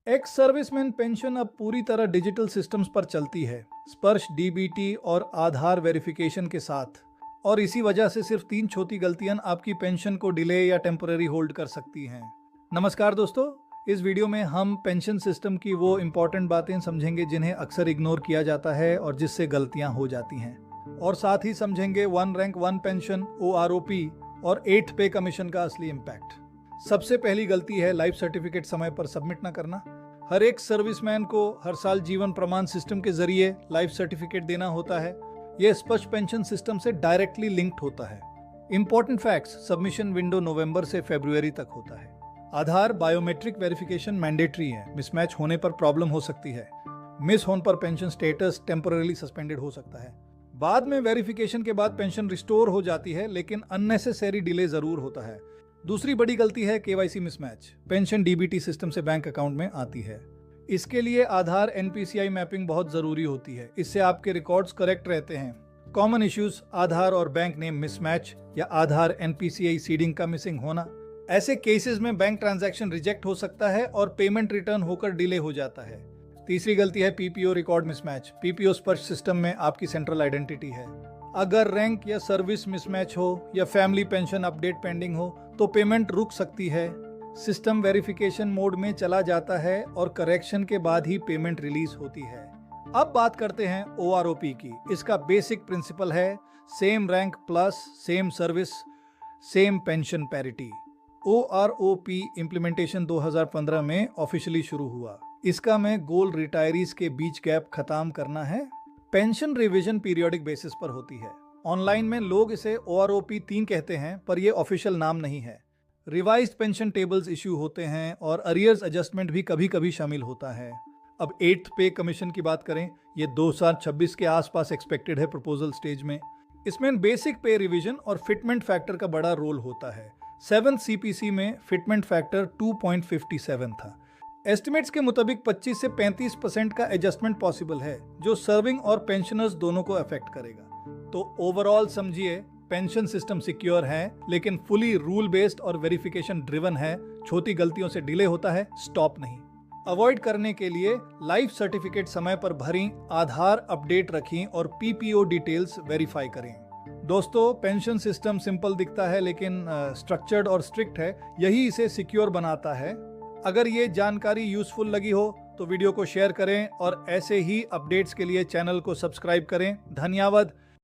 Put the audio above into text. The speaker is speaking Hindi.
एक्स सर्विसमैन पेंशन अब पूरी तरह डिजिटल सिस्टम्स पर चलती है, स्पर्श, डीबीटी और आधार वेरिफिकेशन के साथ। और इसी वजह से सिर्फ 3 छोटी गलतियां आपकी पेंशन को डिले या टेम्पररी होल्ड कर सकती हैं। नमस्कार दोस्तों, इस वीडियो में हम पेंशन सिस्टम की वो इम्पोर्टेंट बातें समझेंगे जिन्हें अक्सर इग्नोर किया जाता है और जिससे गलतियां हो जाती हैं। और साथ ही समझेंगे 1 रैंक 1 पेंशन OROP और 8th पे कमीशन का असली इम्पैक्ट। सबसे पहली गलती है लाइफ सर्टिफिकेट समय पर सबमिट न करना। हर एक सर्विसमैन को हर साल जीवन प्रमाण सिस्टम के जरिए लाइफ सर्टिफिकेट देना होता है। यह स्पष्ट पेंशन सिस्टम से डायरेक्टली लिंक्ड होता है। इंपॉर्टेंट फैक्ट्स, सबमिशन विंडो नवंबर से फरवरी तक होता है। आधार बायोमेट्रिक वेरिफिकेशन मैंडेटरी है। मिसमैच होने पर प्रॉब्लम हो सकती है। मिस होने पर पेंशन स्टेटस टेम्पररी सस्पेंडेड हो सकता है। बाद में वेरिफिकेशन के बाद पेंशन रिस्टोर हो जाती है, लेकिन अननेसेसरी डिले जरूर होता है। दूसरी बड़ी गलती है KYC mismatch. Pension DBT system से बैंक अकाउंट में आती है। इसके लिए आधार NPCI मैपिंग बहुत जरूरी होती है। इससे आपके रिकॉर्ड्स करेक्ट रहते हैं। कॉमन इश्यूज, आधार और बैंक नेम मिसमैच या आधार NPCI सीडिंग का मिसिंग होना। ऐसे केसेस में बैंक ट्रांजैक्शन रिजेक्ट हो सकता है और पेमेंट रिटर्न होकर डिले हो जाता है। तीसरी गलती है PPO रिकॉर्ड मिसमैच। PPO स्पर्श सिस्टम में आपकी सेंट्रल आइडेंटिटी है। अगर रैंक या सर्विस मिसमैच हो या फैमिली पेंशन अपडेट पेंडिंग हो तो पेमेंट रुक सकती है। सिस्टम वेरिफिकेशन मोड में चला जाता है और करेक्शन के बाद ही पेमेंट रिलीज होती है। अब बात करते हैं OROP की। इसका बेसिक प्रिंसिपल है same rank plus same service same pension parity. OROP implementation 2015 में ऑफिशियली शुरू हुआ। इसका में गोल रिटायरीज के बीच गैप खत्म करना है। पेंशन रिवीजन पीरियोडिक बेसिस पर होती है। ऑनलाइन में लोग इसे OROP 3 कहते हैं, पर यह ऑफिशियल नाम नहीं है। रिवाइज्ड पेंशन टेबल्स इश्यू होते हैं और अरियर्स एडजस्टमेंट भी कभी कभी शामिल होता है। अब 8th पे कमीशन की बात करें, ये 2026 के आसपास एक्सपेक्टेड है प्रपोजल स्टेज में। इसमें बेसिक पे रिवीजन और फिटमेंट फैक्टर का बड़ा रोल होता है। 7th CPC में फिटमेंट फैक्टर 2.57 था। एस्टिमेट्स के मुताबिक 25 से 35% का एडजस्टमेंट पॉसिबल है, जो सर्विंग और पेंशनर्स दोनों को अफेक्ट करेगा। तो ओवरऑल समझिए, पेंशन सिस्टम सिक्योर है, लेकिन फुली रूल बेस्ड और वेरिफिकेशन ड्रिवन है। छोटी गलतियों से डिले होता है, स्टॉप नहीं। अवॉइड करने के लिए लाइफ सर्टिफिकेट समय पर भरें, आधार अपडेट रखें और PPO डिटेल्स वेरीफाई करें। दोस्तों, पेंशन सिस्टम सिंपल दिखता है लेकिन स्ट्रक्चर्ड और स्ट्रिक्ट है। यही इसे सिक्योर बनाता है। अगर ये जानकारी यूजफुल लगी हो तो वीडियो को शेयर करें और ऐसे ही अपडेट्स के लिए चैनल को सब्सक्राइब करें। धन्यवाद।